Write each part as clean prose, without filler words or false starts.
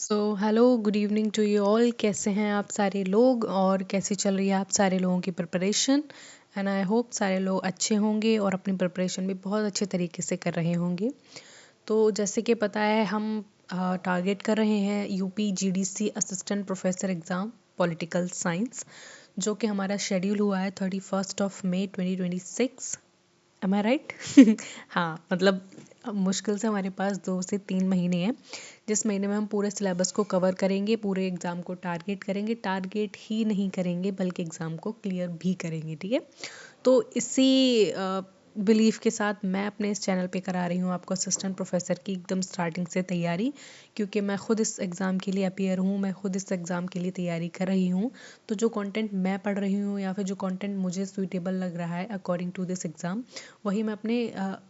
Hello good evening to you all. कैसे हैं आप सारे लोग और कैसी चल रही है आप सारे लोगों की प्रिपरेशन। एंड आई होप सारे लोग अच्छे होंगे और अपनी प्रिपरेशन भी बहुत अच्छे तरीके से कर रहे होंगे। तो जैसे कि पता है हम टारगेट कर रहे हैं UP GDC assistant professor exam political science, जो कि हमारा शेड्यूल हुआ है 31 मई 2026। एम आई राइट? हाँ, मतलब अब मुश्किल से हमारे पास 2 से 3 महीने हैं, जिस महीने में हम पूरे सिलेबस को कवर करेंगे, पूरे एग्ज़ाम को टारगेट करेंगे। टारगेट ही नहीं करेंगे बल्कि एग्ज़ाम को क्लियर भी करेंगे, ठीक है। तो इसी बिलीफ के साथ मैं अपने इस चैनल पे करा रही हूँ आपको असिस्टेंट प्रोफेसर की एकदम स्टार्टिंग से तैयारी, क्योंकि मैं खुद इस एग्ज़ाम के लिए अपियर हूँ, मैं खुद इस एग्ज़ाम के लिए तैयारी कर रही हूँ। तो जो कंटेंट मैं पढ़ रही हूँ या फिर जो कंटेंट मुझे सूटेबल लग रहा है अकॉर्डिंग टू दिस एग्ज़ाम, वही मैं अपने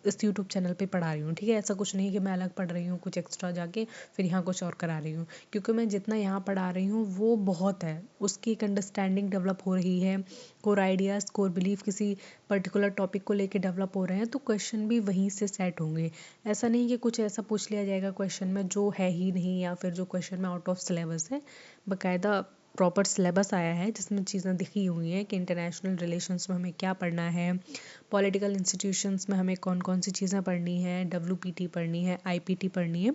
इस यूट्यूब चैनल पे पढ़ा रही हूँ, ठीक है। ऐसा कुछ नहीं कि मैं अलग पढ़ रही हूँ कुछ एक्स्ट्रा जाके फिर यहाँ कुछ और करा रही हूँ, क्योंकि मैं जितना यहाँ पढ़ा रही हूँ वो बहुत है, उसकी एक अंडरस्टैंडिंग डेवलप हो रही है, कोर आइडियाज़ कोर बिलीफ किसी पर्टिकुलर टॉपिक को लेके डेवलप हो रहे हैं, तो क्वेश्चन भी वहीं से सेट होंगे। ऐसा नहीं कि कुछ ऐसा पूछ लिया जाएगा क्वेश्चन में जो है ही नहीं, या फिर जो क्वेश्चन में आउट ऑफ सिलेबस है। बाकायदा प्रॉपर सिलेबस आया है जिसमें चीज़ें दिखी हुई हैं कि इंटरनेशनल रिलेशंस में हमें क्या पढ़ना है, पॉलिटिकल इंस्टीट्यूशंस में हमें कौन कौन सी चीज़ें पढ़नी है, डब्ल्यूपीटी पढ़नी है, आईपीटी पढ़नी है।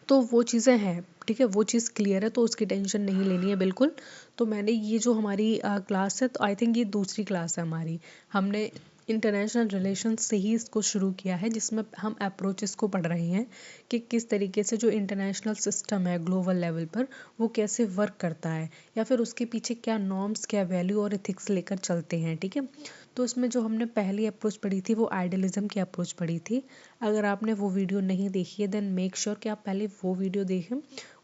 तो वो चीज़ें हैं, ठीक है, वो चीज़ क्लियर है, तो उसकी टेंशन नहीं लेनी है बिल्कुल। तो मैंने ये जो हमारी क्लास है, तो आई थिंक ये दूसरी क्लास है हमारी। हमने इंटरनेशनल रिलेशंस से ही इसको शुरू किया है, जिसमें हम अप्रोचेस को पढ़ रहे हैं कि किस तरीके से जो इंटरनेशनल सिस्टम है ग्लोबल लेवल पर वो कैसे वर्क करता है, या फिर उसके पीछे क्या नॉर्म्स, क्या वैल्यू और एथिक्स लेकर चलते हैं, ठीक है। तो इसमें जो हमने पहली अप्रोच पढ़ी थी वो आइडियलिज्म की अप्रोच पढ़ी थी। अगर आपने वो वीडियो नहीं देखी है देन मेक श्योर कि आप पहले वो वीडियो देखें,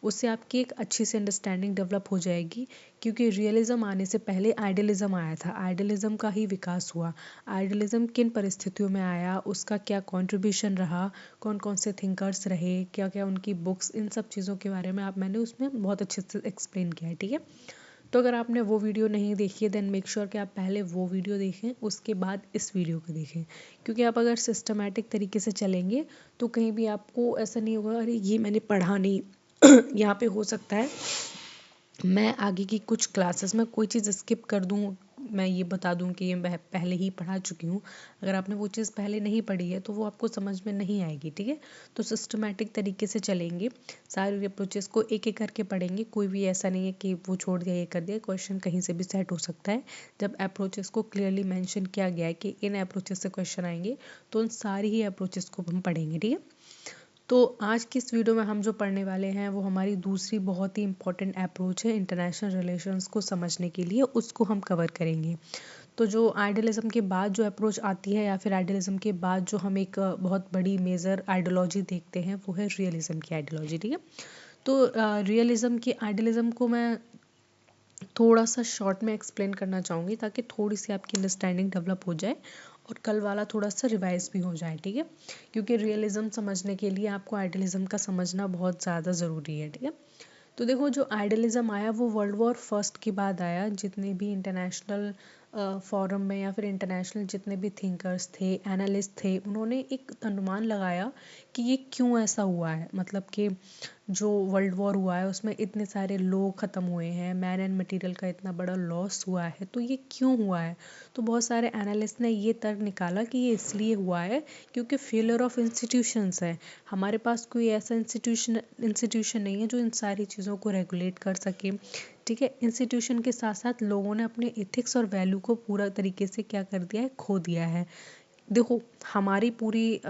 उससे आपकी एक अच्छी सी अंडरस्टैंडिंग डेवलप हो जाएगी। क्योंकि रियलिज्म आने से पहले आइडियलिज्म आया था, आइडियलिज्म का ही विकास हुआ। आइडियलिज्म किन परिस्थितियों में आया, उसका क्या कंट्रीब्यूशन रहा, कौन कौन से थिंकर्स रहे, क्या क्या उनकी बुक्स, इन सब चीज़ों के बारे में आप मैंने उसमें बहुत अच्छे से एक्सप्लेन किया है, ठीक है। तो अगर आपने वो वीडियो नहीं देखी है देन मेक श्योर कि आप पहले वो वीडियो देखें, उसके बाद इस वीडियो को देखें। क्योंकि आप अगर सिस्टमेटिक तरीके से चलेंगे तो कहीं भी आपको ऐसा नहीं होगा अरे ये मैंने पढ़ा नहीं। यहाँ पे हो सकता है मैं आगे की कुछ क्लासेस में कोई चीज़ स्किप कर दूँ, मैं ये बता दूँ कि ये मैं पहले ही पढ़ा चुकी हूँ। अगर आपने वो चीज़ पहले नहीं पढ़ी है तो वो आपको समझ में नहीं आएगी, ठीक है। तो सिस्टमेटिक तरीके से चलेंगे, सारे अप्रोचेस को एक एक करके पढ़ेंगे। कोई भी ऐसा नहीं है कि वो छोड़ दिया ये कर दिया, क्वेश्चन कहीं से भी सेट हो सकता है। जब अप्रोचेस को क्लियरली मेंशन किया गया है कि इन अप्रोचेस से क्वेश्चन आएंगे तो उन सारी ही अप्रोचेस को हम पढ़ेंगे, ठीक है। तो आज की इस वीडियो में हम जो पढ़ने वाले हैं वो हमारी दूसरी बहुत ही इंपॉर्टेंट अप्रोच है इंटरनेशनल रिलेशंस को समझने के लिए, उसको हम कवर करेंगे। तो जो आइडियलिज्म के बाद जो अप्रोच आती है, या फिर आइडियलिज्म के बाद जो हम एक बहुत बड़ी मेजर आइडियोलॉजी देखते हैं, वो है रियलिज्म की आइडियोलॉजी, ठीक है। तो रियलिज्म की आइडियलिज्म को मैं थोड़ा सा शॉर्ट में एक्सप्लेन करना चाहूँगी ताकि थोड़ी सी आपकी अंडरस्टैंडिंग डेवलप हो जाए और कल वाला थोड़ा सा रिवाइज भी हो जाए, ठीक है। क्योंकि रियलिज्म समझने के लिए आपको आइडियलिज्म का समझना बहुत ज़्यादा ज़रूरी है, ठीक है। तो देखो जो आइडियलिज्म आया वो वर्ल्ड वॉर फर्स्ट के बाद आया। जितने भी इंटरनेशनल फोरम में या फिर इंटरनेशनल जितने भी थिंकर्स थे, एनालिस्ट थे, उन्होंने एक अनुमान लगाया कि ये क्यों ऐसा हुआ है। मतलब कि जो वर्ल्ड वॉर हुआ है उसमें इतने सारे लोग ख़त्म हुए हैं, मैन एंड मटेरियल का इतना बड़ा लॉस हुआ है, तो ये क्यों हुआ है। तो बहुत सारे एनालिस्ट ने ये तर्क निकाला कि ये इसलिए हुआ है क्योंकि फेलियर ऑफ इंस्टीट्यूशंस है। हमारे पास कोई ऐसा इंस्टीट्यूशन नहीं है जो इन सारी चीज़ों को रेगुलेट कर सके, ठीक है। इंस्टीट्यूशन के साथ साथ लोगों ने अपने एथिक्स और वैल्यू को पूरा तरीके से क्या कर दिया है, खो दिया है। देखो हमारी पूरी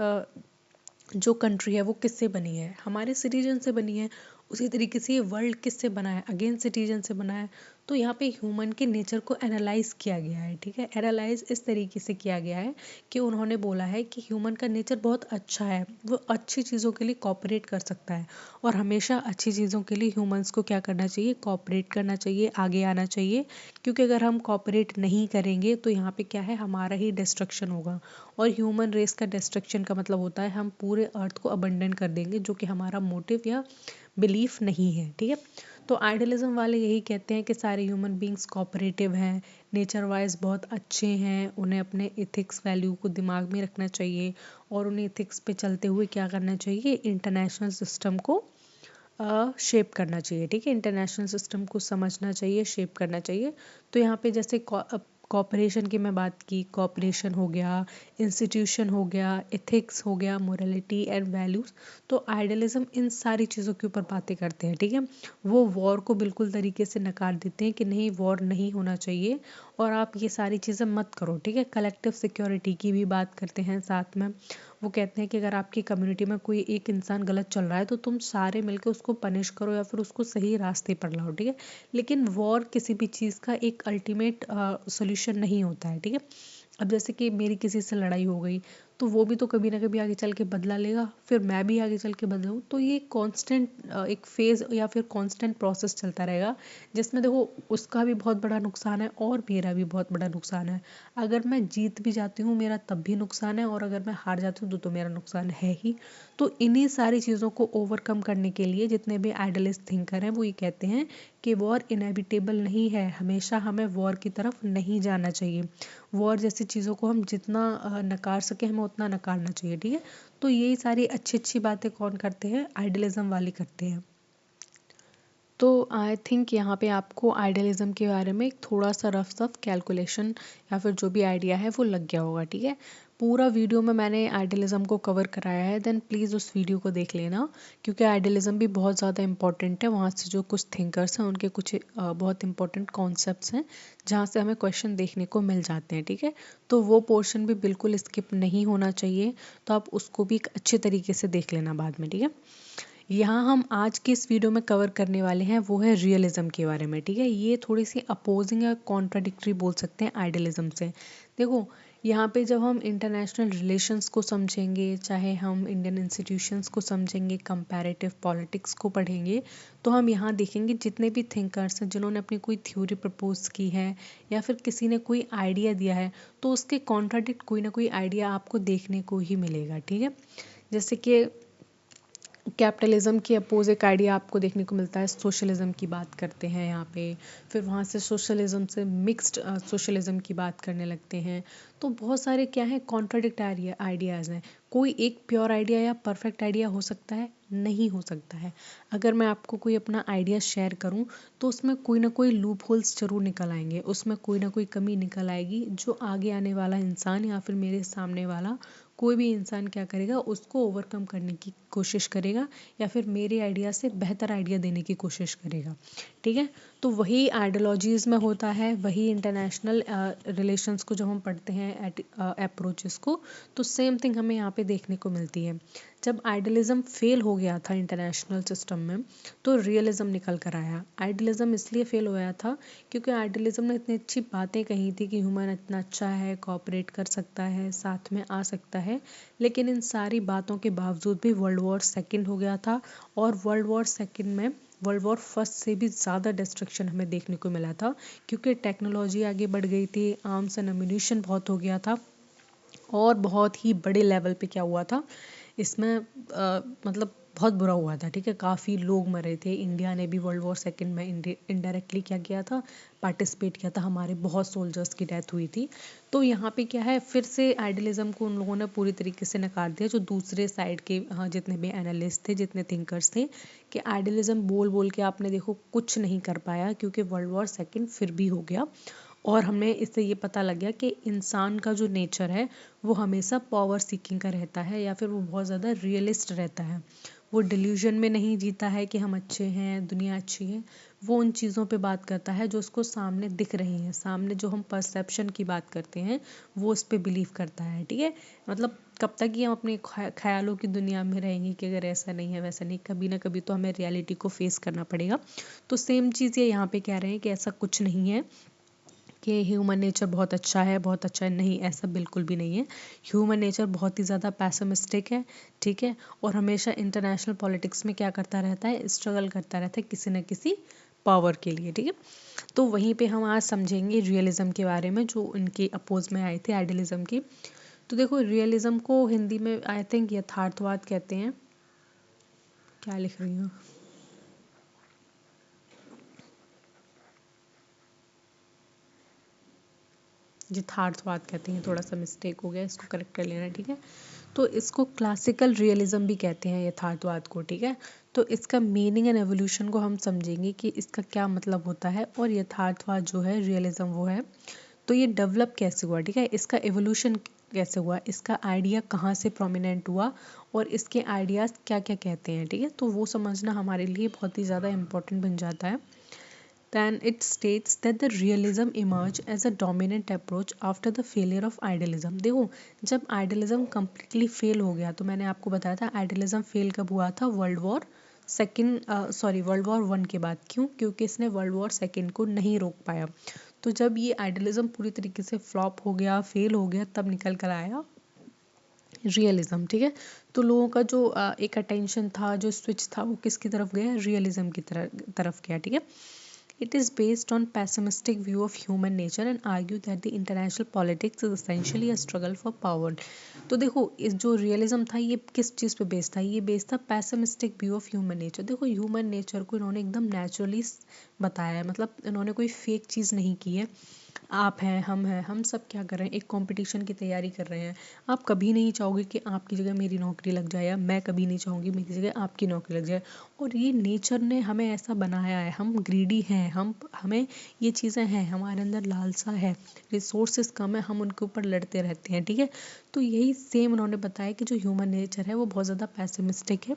जो कंट्री है वो किससे बनी है, हमारे सिटीजन से बनी है। उसी तरीके से ये वर्ल्ड किससे बना है, अगेन सिटीजन से बना है। तो यहाँ पे ह्यूमन के नेचर को एनालाइज किया गया है, ठीक है। एनालाइज इस तरीके से किया गया है कि उन्होंने बोला है कि ह्यूमन का नेचर बहुत अच्छा है, वो अच्छी चीज़ों के लिए कॉपरेट कर सकता है। और हमेशा अच्छी चीज़ों के लिए ह्यूमंस को क्या करना चाहिए, कॉपरेट करना चाहिए, आगे आना चाहिए। क्योंकि अगर हम कॉपरेट नहीं करेंगे तो यहाँ पे क्या है, हमारा ही डिस्ट्रक्शन होगा। और ह्यूमन रेस का डिस्ट्रक्शन का मतलब होता है हम पूरे अर्थ को अबंडन कर देंगे, जो कि हमारा मोटिव या बिलीफ नहीं है, ठीक है। तो आइडियलिज्म वाले यही कहते हैं कि सारे ह्यूमन बींग्स कोऑपरेटिव हैं, नेचर वाइज बहुत अच्छे हैं, उन्हें अपने एथिक्स वैल्यू को दिमाग में रखना चाहिए और उन्हें एथिक्स पे चलते हुए क्या करना चाहिए, इंटरनेशनल सिस्टम को शेप करना चाहिए, ठीक है, इंटरनेशनल सिस्टम को समझना चाहिए, शेप करना चाहिए। तो यहाँ पे जैसे कॉपरेशन की मैं बात की, कॉपरेशन हो गया, इंस्टीट्यूशन हो गया, एथिक्स हो गया, मोरालिटी एंड वैल्यूज़। तो आइडियलिज्म इन सारी चीज़ों के ऊपर बातें करते हैं, ठीक है। वो वॉर को बिल्कुल तरीके से नकार देते हैं कि नहीं, वॉर नहीं होना चाहिए और आप ये सारी चीज़ें मत करो, ठीक है। कलेक्टिव सिक्योरिटी की भी बात करते हैं साथ में। वो कहते हैं कि अगर आपकी कम्युनिटी में कोई एक इंसान गलत चल रहा है तो तुम सारे मिलकर उसको पनिश करो या फिर उसको सही रास्ते पर लाओ, ठीक है। लेकिन वॉर किसी भी चीज़ का एक अल्टीमेट सोल्यूशन नहीं होता है, ठीक है। अब जैसे कि मेरी किसी से लड़ाई हो गई तो वो भी तो कभी ना कभी आगे चल के बदला लेगा, फिर मैं भी आगे चल के बदलूँ, तो ये कांस्टेंट एक फेज़ या फिर कांस्टेंट प्रोसेस चलता रहेगा, जिसमें देखो उसका भी बहुत बड़ा नुकसान है और मेरा भी बहुत बड़ा नुकसान है। अगर मैं जीत भी जाती हूँ मेरा तब भी नुकसान है, और अगर मैं हार जाती हूँ तो मेरा नुकसान है ही। तो इन्हीं सारी चीज़ों को ओवरकम करने के लिए जितने भी आइडियलिस्ट थिंकर हैं वो ये कहते हैं कि वॉर इनएविटेबल नहीं है, हमेशा हमें वॉर की तरफ नहीं जाना चाहिए। वॉर जैसी चीज़ों को हम जितना नकार सके हमें उतना नकारना चाहिए, ठीक है। तो यही सारी अच्छी अच्छी बातें कौन करते हैं, आइडियलिज्म वाले करते हैं। तो आई थिंक यहाँ पे आपको आइडियलिज्म के बारे में एक थोड़ा सा रफ कैलकुलेशन या फिर जो भी आइडिया है वो लग गया होगा, ठीक है। पूरा वीडियो में मैंने आइडियलिज्म को कवर कराया है, देन प्लीज़ उस वीडियो को देख लेना, क्योंकि आइडियलिज्म भी बहुत ज़्यादा इंपॉर्टेंट है। वहाँ से जो कुछ थिंकर्स हैं उनके कुछ बहुत इंपॉर्टेंट कॉन्सेप्ट्स हैं जहाँ से हमें क्वेश्चन देखने को मिल जाते हैं, ठीक है। तो वो पोर्शन भी बिल्कुल स्किप नहीं होना चाहिए, तो आप उसको भी एक अच्छे तरीके से देख लेना बाद में, ठीक है। यहाँ हम आज के इस वीडियो में कवर करने वाले हैं वो है रियलिज्म के बारे में, ठीक है। ये थोड़ी सी अपोजिंग या कॉन्ट्राडिक्टरी बोल सकते हैं आइडियलिज्म से। देखो, यहाँ पे जब हम इंटरनेशनल रिलेशंस को समझेंगे, चाहे हम इंडियन इंस्टीट्यूशंस को समझेंगे, कंपैरेटिव पॉलिटिक्स को पढ़ेंगे, तो हम यहाँ देखेंगे जितने भी थिंकर्स हैं जिन्होंने अपनी कोई थ्योरी प्रपोज की है या फिर किसी ने कोई आइडिया दिया है, तो उसके कॉन्ट्राडिक्ट कोई ना कोई आइडिया आपको देखने को ही मिलेगा, ठीक है। जैसे कि कैपिटलिज्म के अपोज एक आइडिया आपको देखने को मिलता है, सोशलिज्म की बात करते हैं यहाँ पे, फिर वहाँ से सोशलिज्म से मिक्स्ड सोशलिज्म की बात करने लगते हैं। तो बहुत सारे क्या है, कॉन्ट्राडिक्ट आइडियाज़ हैं। कोई एक प्योर आइडिया या परफेक्ट आइडिया हो सकता है, नहीं हो सकता है। अगर मैं आपको कोई अपना आइडिया शेयर करूं तो उसमें कोई ना कोई लूप होल्स जरूर निकल आएंगे, उसमें कोई ना कोई कमी निकल आएगी जो आगे आने वाला इंसान या फिर मेरे सामने वाला कोई भी इंसान क्या करेगा, उसको ओवरकम करने की कोशिश करेगा या फिर मेरे आइडिया से बेहतर आइडिया देने की कोशिश करेगा, ठीक है। तो वही आइडियोलॉजीज़ में होता है, वही इंटरनेशनल रिलेशंस को जब हम पढ़ते हैं, अप्रोचेस को, तो सेम थिंग हमें यहाँ पे देखने को मिलती है। जब आइडियलिज्म फेल हो गया था इंटरनेशनल सिस्टम में तो रियलिज्म निकल कर आया। आइडियलिज्म इसलिए फेल हो गया था क्योंकि आइडियलिज्म ने इतनी अच्छी बातें कही थी कि ह्यूमन इतना अच्छा है, कोऑपरेट कर सकता है, साथ में आ सकता है, लेकिन इन सारी बातों के बावजूद भी वर्ल्ड वॉर सेकेंड हो गया था, और वर्ल्ड वॉर सेकेंड में वर्ल्ड वॉर फर्स्ट से भी ज़्यादा डिस्ट्रक्शन हमें देखने को मिला था, क्योंकि टेक्नोलॉजी आगे बढ़ गई थी, आर्म्स एंड एम्यूनिशन बहुत हो गया था, और बहुत ही बड़े लेवल पे क्या हुआ था इसमें, मतलब बहुत बुरा हुआ था, ठीक है। काफ़ी लोग मरे थे, इंडिया ने भी वर्ल्ड वॉर सेकेंड में इनडायरेक्टली क्या किया था, पार्टिसिपेट किया था, हमारे बहुत सोल्जर्स की डेथ हुई थी। तो यहाँ पे क्या है, फिर से आइडियलिज्म को उन लोगों ने पूरी तरीके से नकार दिया, जो दूसरे साइड के जितने भी एनालिस्ट थे, जितने थिंकर्स थे, कि आइडियलिज्म बोल बोल के आपने देखो कुछ नहीं कर पाया, क्योंकि वर्ल्ड वॉर सेकेंड फिर भी हो गया। और हमें इससे ये पता लग गया कि इंसान का जो नेचर है वो हमेशा पावर सीकिंग का रहता है, या फिर वो बहुत ज़्यादा रियलिस्ट रहता है। वो डिल्यूजन में नहीं जीता है कि हम अच्छे हैं, दुनिया अच्छी है। वो उन चीज़ों पे बात करता है जो उसको सामने दिख रही हैं, सामने जो हम परसेप्शन की बात करते हैं वो उस पर बिलीव करता है, ठीक है। मतलब कब तक ही हम अपने ख्यालों की दुनिया में रहेंगे कि अगर ऐसा नहीं है वैसा नहीं, कभी ना कभी तो हमें रियलिटी को फेस करना पड़ेगा। तो सेम चीज़ ये यहाँ पे कह रहे हैं कि ऐसा कुछ नहीं है कि ह्यूमन नेचर बहुत अच्छा है, बहुत अच्छा है, नहीं, ऐसा बिल्कुल भी नहीं है। ह्यूमन नेचर बहुत ही ज़्यादा पैसिमिस्टिक है, ठीक है, और हमेशा इंटरनेशनल पॉलिटिक्स में क्या करता रहता है, स्ट्रगल करता रहता है किसी न किसी पावर के लिए, ठीक है। तो वहीं पे हम आज समझेंगे रियलिज्म के बारे में, जो इनके अपोज में आए थे आइडियलिज्म की। तो देखो, रियलिज्म को हिंदी में आई थिंक यथार्थवाद कहते हैं। क्या लिख रही हूँ, यथार्थवाद कहते हैं, थोड़ा सा मिस्टेक हो गया, इसको करेक्ट कर लेना, ठीक है। तो इसको क्लासिकल रियलिज्म भी कहते हैं यथार्थवाद को, ठीक है। तो इसका मीनिंग एंड एवोल्यूशन को हम समझेंगे कि इसका क्या मतलब होता है, और यथार्थवाद जो है रियलिज्म वो है। तो ये डेवलप कैसे हुआ, ठीक है, इसका एवोल्यूशन कैसे हुआ, इसका आइडिया कहाँ से प्रोमिनेंट हुआ, और इसके आइडियाज़ क्या क्या कहते हैं, ठीक है। तो वो समझना हमारे लिए बहुत ही ज़्यादा इम्पोर्टेंट बन जाता है। Then it states that the realism emerged as a dominant approach after the failure of idealism। देखो, जब आइडियलिज्म कम्प्लीटली फेल हो गया, तो मैंने आपको बताया था आइडियलिज्म फेल कब हुआ था, वर्ल्ड वॉर वन के बाद। क्यों? क्योंकि इसने वर्ल्ड वॉर सेकेंड को नहीं रोक पाया। तो जब ये आइडियलिज्म पूरी तरीके से फ्लॉप हो गया, फेल हो गया, तब निकल कर आया रियलिज्म, ठीक है। तो लोगों का जो एक अटेंशन था, जो स्विच था, वो किसकी तरफ गया, रियलिज्म की तरफ गया, ठीक है। It is based on pessimistic view of human nature and argue that the international politics is essentially a struggle for power। तो देखो, इस जो रियलिज्म था ये किस चीज़ पे बेस्ड था, ये बेस्ड था pessimistic view of human nature. देखो, ह्यूमन नेचर को इन्होंने एकदम नेचुरली बताया है, मतलब इन्होंने कोई फेक चीज़ नहीं की है। आप हैं, हम सब क्या कर रहे हैं, एक कंपटीशन की तैयारी कर रहे हैं। आप कभी नहीं चाहोगे कि आपकी जगह मेरी नौकरी लग जाए, या मैं कभी नहीं चाहूँगी मेरी जगह आपकी नौकरी लग जाए। और ये नेचर ने हमें ऐसा बनाया है, हम ग्रीडी हैं, हमें ये चीज़ें हैं, हमारे अंदर लालसा है, रिसोर्सेज कम है, हम उनके ऊपर लड़ते रहते हैं, ठीक है। तो यही सेम उन्होंने बताया कि जो ह्यूमन नेचर है वो बहुत ज़्यादा पैसिमिस्टिक है।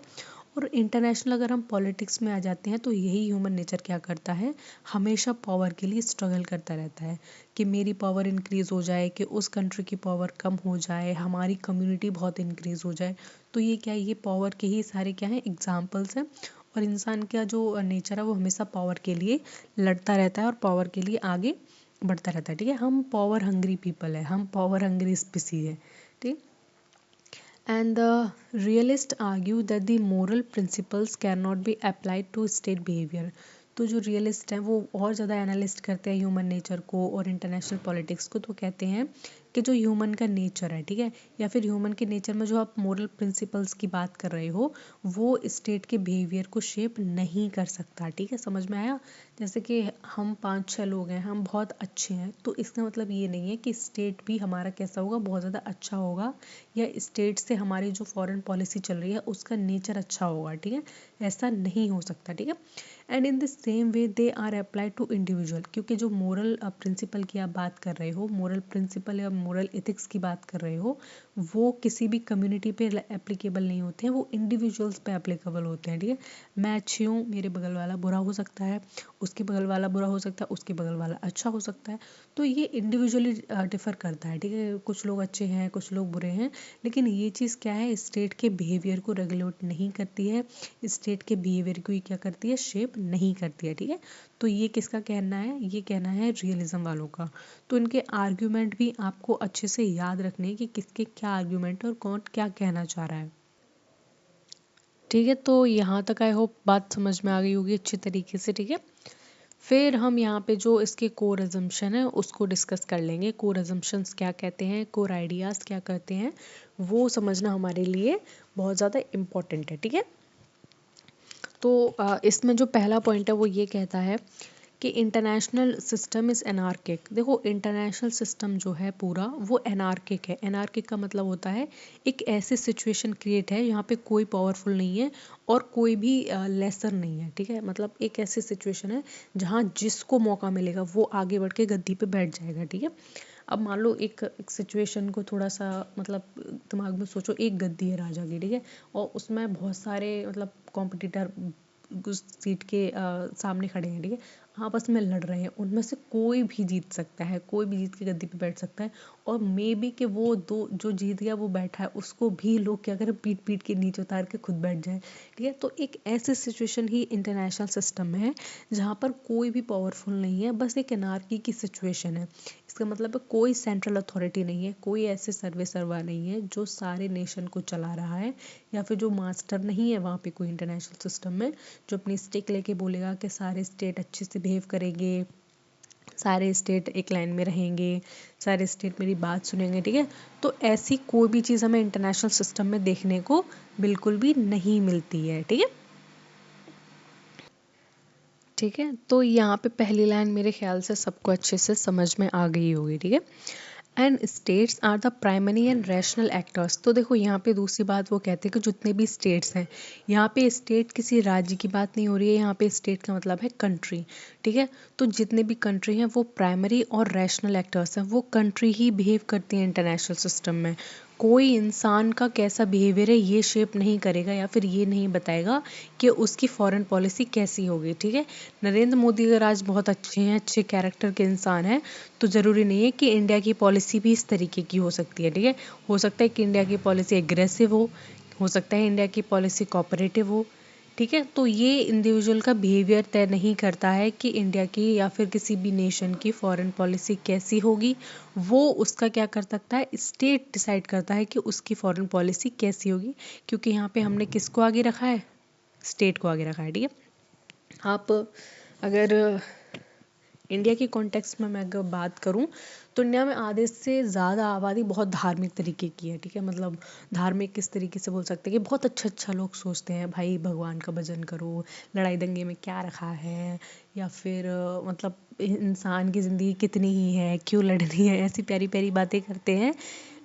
और इंटरनेशनल अगर हम पॉलिटिक्स में आ जाते हैं, तो यही ह्यूमन नेचर क्या करता है, हमेशा पावर के लिए स्ट्रगल करता रहता है कि मेरी पावर इंक्रीज़ हो जाए, कि उस कंट्री की पावर कम हो जाए, हमारी कम्युनिटी बहुत इंक्रीज़ हो जाए। तो ये क्या है, ये पावर के ही सारे क्या हैं, एग्जाम्पल्स हैं। और इंसान का जो नेचर है वो हमेशा पावर के लिए लड़ता रहता है और पावर के लिए आगे बढ़ता रहता है, ठीक है। हम पावर हंग्री पीपल है, हम पावर हंग्री स्पीसी है, ठीक। And the realists argue that the moral principles cannot be applied to state behavior। तो जो रियलिस्ट हैं वो और ज़्यादा एनालिस्ट करते हैं ह्यूमन नेचर को और इंटरनेशनल पॉलिटिक्स को। तो कहते हैं कि जो ह्यूमन का नेचर है, ठीक है, या फिर ह्यूमन के नेचर में जो आप मोरल प्रिंसिपल्स की बात कर रहे हो, वो स्टेट के बिहेवियर को शेप नहीं कर सकता, ठीक है। समझ में आया? जैसे कि हम 5-6 लोग हैं, हम बहुत अच्छे हैं, तो इसका मतलब ये नहीं है कि स्टेट भी हमारा कैसा होगा, बहुत ज़्यादा अच्छा होगा, या स्टेट से हमारी जो फॉरेन पॉलिसी चल रही है उसका नेचर अच्छा होगा, ठीक है। ऐसा नहीं हो सकता, ठीक है। And in the same way they are apply to individual, क्योंकि जो मोरल प्रिंसिपल की आप बात कर रहे हो, मोरल प्रिंसिपल या मोरल एथिक्स की बात कर रहे हो, वो किसी भी कम्युनिटी पे एप्लीकेबल नहीं होते हैं, वो इंडिविजुअल्स पे एप्लीकेबल होते हैं, ठीक है। मैं अच्छी हूँ, मेरे बगल वाला बुरा हो सकता है, उसके बगल वाला बुरा हो सकता है, उसके बगल वाला अच्छा हो सकता है। तो ये इंडिविजुअली डिफ़र करता है, ठीक है। कुछ लोग अच्छे हैं, कुछ लोग बुरे हैं, लेकिन ये चीज़ क्या है, स्टेट के बिहेवियर को रेगुलेट नहीं करती है, स्टेट के बिहेवियर को ये क्या करती है, शेप नहीं करती है, ठीक है। तो ये किसका कहना है, ये कहना है रियलिज्म वालों का। तो इनके आर्ग्यूमेंट भी आपको अच्छे से याद रखने हैं कि किसके क्या आर्ग्यूमेंट और कौन क्या कहना चाह रहा है, ठीक है। तो यहाँ तक आई होप बात समझ में आ गई होगी अच्छी तरीके से, ठीक है। फिर हम यहाँ पे जो इसके कोर अजम्पशन है उसको डिस्कस कर लेंगे। कोर अजम्पशंस क्या कहते हैं, कोर आइडियाज़ क्या करते हैं, वो समझना हमारे लिए बहुत ज़्यादा इम्पोर्टेंट है, ठीक है। तो इसमें जो पहला पॉइंट है वो ये कहता है कि इंटरनेशनल सिस्टम इज़ एनार्किक। देखो, इंटरनेशनल सिस्टम जो है पूरा वो एनार्किक है। एनार्किक का मतलब होता है एक ऐसी सिचुएशन क्रिएट है जहाँ पे कोई पावरफुल नहीं है और कोई भी लेसर नहीं है, ठीक है। मतलब एक ऐसी सिचुएशन है जहाँ जिसको मौका मिलेगा वो आगे बढ़ के गद्दी पे बैठ जाएगा, ठीक है। अब मान लो एक सिचुएशन को थोड़ा सा मतलब दिमाग में सोचो, एक गद्दी है राजा की, ठीक है, और उसमें बहुत सारे मतलब कॉम्पिटिटर उस सीट के सामने खड़े हैं, ठीक है, आपस में लड़ रहे हैं। उनमें से कोई भी जीत सकता है, कोई भी जीत के गद्दी पे बैठ सकता है, और मे बी कि वो दो जो जीत गया वो बैठा है उसको भी लोग क्या करें, पीट पीट के नीचे उतार के खुद बैठ जाए, ठीक है। तो एक ऐसी सिचुएशन ही इंटरनेशनल सिस्टम में है जहाँ पर कोई भी पावरफुल नहीं है, बस एक एनार्की की सिचुएशन है। इसका मतलब है कोई सेंट्रल अथॉरिटी नहीं है, कोई ऐसे सर्वे सर्वा नहीं है जो सारे नेशन को चला रहा है, या फिर जो मास्टर नहीं है वहाँ पे कोई इंटरनेशनल सिस्टम में, जो अपनी स्टिक लेके बोलेगा कि सारे स्टेट अच्छे से बिहेव करेंगे, सारे स्टेट एक लाइन में रहेंगे, सारे स्टेट मेरी बात सुनेंगे, ठीक है। तो ऐसी कोई भी चीज़ हमें इंटरनेशनल सिस्टम में देखने को बिल्कुल भी नहीं मिलती है, ठीक है। ठीक है, तो यहाँ पे पहली लाइन मेरे ख्याल से सबको अच्छे से समझ में आ गई होगी, ठीक है। And states are the primary and rational actors. तो देखो यहाँ पे दूसरी बात वो कहते हैं कि जितने भी स्टेट्स हैं, यहाँ पे स्टेट किसी राज्य की बात नहीं हो रही है, यहाँ पे स्टेट का मतलब है कंट्री। ठीक है, तो जितने भी कंट्री हैं वो प्राइमरी और रैशनल एक्टर्स हैं, वो कंट्री ही बिहेव करती हैं इंटरनेशनल सिस्टम में। कोई इंसान का कैसा बिहेवियर है ये शेप नहीं करेगा या फिर ये नहीं बताएगा कि उसकी फॉरेन पॉलिसी कैसी होगी। ठीक है, नरेंद्र मोदी अगर आज बहुत अच्छे हैं, अच्छे कैरेक्टर के इंसान हैं, तो ज़रूरी नहीं है कि इंडिया की पॉलिसी भी इस तरीके की हो सकती है। ठीक है, हो सकता है कि इंडिया की पॉलिसी एग्रेसिव हो सकता है इंडिया की पॉलिसी कोऑपरेटिव हो। ठीक है, तो ये इंडिविजुअल का बिहेवियर तय नहीं करता है कि इंडिया की या फिर किसी भी नेशन की फॉरेन पॉलिसी कैसी होगी। वो उसका क्या कर सकता है, स्टेट डिसाइड करता है कि उसकी फॉरेन पॉलिसी कैसी होगी, क्योंकि यहाँ पे हमने किसको आगे रखा है, स्टेट को आगे रखा है। ठीक है, आप अगर इंडिया की कॉन्टेक्स्ट में मैं अगर बात करूं तो इंडिया में आधे से ज़्यादा आबादी बहुत धार्मिक तरीके की है। ठीक है, मतलब धार्मिक किस तरीके से बोल सकते हैं कि बहुत अच्छा अच्छा लोग सोचते हैं भाई भगवान का भजन करो, लड़ाई दंगे में क्या रखा है, या फिर मतलब इंसान की ज़िंदगी कितनी ही है, क्यों लड़नी है, ऐसी प्यारी प्यारी बातें करते हैं।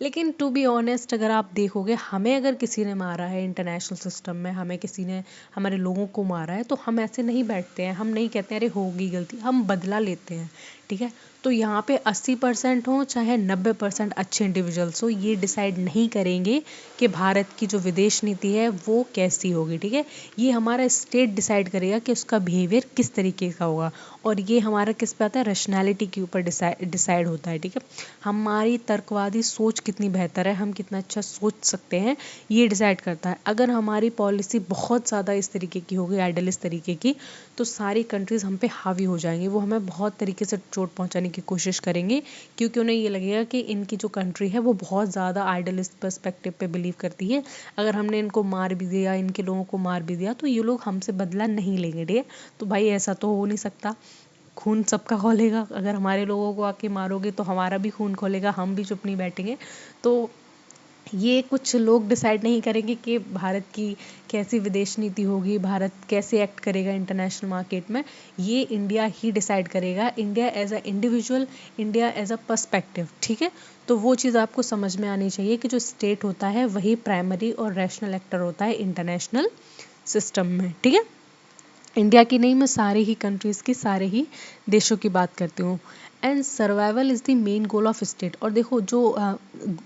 लेकिन टू बी ऑनेस्ट अगर आप देखोगे, हमें अगर किसी ने मारा है इंटरनेशनल सिस्टम में, हमें किसी ने हमारे लोगों को मारा है, तो हम ऐसे नहीं बैठते हैं, हम नहीं कहते हैं अरे होगी गलती, हम बदला लेते हैं। ठीक है, तो यहाँ पे 80% हो चाहे 90% अच्छे इंडिविजुअल्स हो, ये डिसाइड नहीं करेंगे कि भारत की जो विदेश नीति है वो कैसी होगी। ठीक है, ये हमारा स्टेट डिसाइड करेगा कि उसका बिहेवियर किस तरीके का होगा, और ये हमारा किस पे आता है, रैशनैलिटी के ऊपर डिसाइड होता है। ठीक है, हमारी तर्कवादी सोच कितनी बेहतर है, हम कितना अच्छा सोच सकते हैं, ये डिसाइड करता है। अगर हमारी पॉलिसी बहुत ज़्यादा इस तरीके की होगी, आइडियलिस्ट तरीके की, तो सारी कंट्रीज़ हम पे हावी हो जाएंगी, वो हमें बहुत तरीके से चोट पहुंचाने की कोशिश करेंगे, क्योंकि उन्हें ये लगेगा कि इनकी जो कंट्री है वो बहुत ज़्यादा आइडियलिस्ट पर्सपेक्टिव पे बिलीव करती है। अगर हमने इनको मार भी दिया, इनके लोगों को मार भी दिया, तो ये लोग हमसे बदला नहीं लेंगे। ठीक है, तो भाई ऐसा तो हो नहीं सकता, खून सबका खौलेगा, अगर हमारे लोगों को आके मारोगे तो हमारा भी खून खोलेगा, हम भी चुप नहीं बैठेंगे। तो ये कुछ लोग डिसाइड नहीं करेंगे कि भारत की कैसी विदेश नीति होगी, भारत कैसे एक्ट करेगा इंटरनेशनल मार्केट में, ये इंडिया ही डिसाइड करेगा, India as a individual, India as a perspective. ठीक है, तो वो चीज़ आपको समझ में आनी चाहिए कि जो स्टेट होता है वही प्राइमरी और रैशनल एक्टर होता है इंटरनेशनल सिस्टम में। ठीक है, इंडिया की नहीं, मैं सारे ही कंट्रीज़ की, सारे ही देशों की बात करती हूँ। And survival is the main goal of state. और देखो जो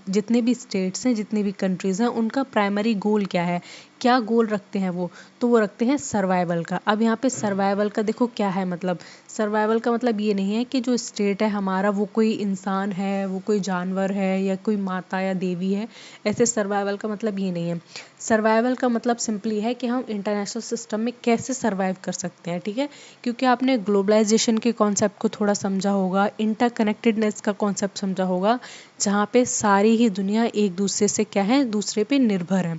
जितने भी स्टेट्स हैं, जितने भी कंट्रीज़ हैं, उनका प्राइमरी गोल क्या है, क्या गोल रखते हैं वो, तो वो रखते हैं सर्वाइवल का। अब यहाँ पे सर्वाइवल का देखो क्या है मतलब, सर्वाइवल का मतलब ये नहीं है कि जो स्टेट है हमारा वो कोई इंसान है, वो कोई जानवर है, या कोई माता या देवी है, ऐसे सर्वाइवल का मतलब ये नहीं है। सर्वाइवल का मतलब सिंपली है कि हम इंटरनेशनल सिस्टम में कैसे सर्वाइव कर सकते हैं। ठीक है, क्योंकि आपने ग्लोबलाइजेशन के कॉन्सेप्ट को थोड़ा समझा होगा, इंटरकनेक्टेडनेस का कॉन्सेप्ट समझा होगा, जहाँ पे सारी ही दुनिया एक दूसरे से क्या है, दूसरे पे निर्भर है।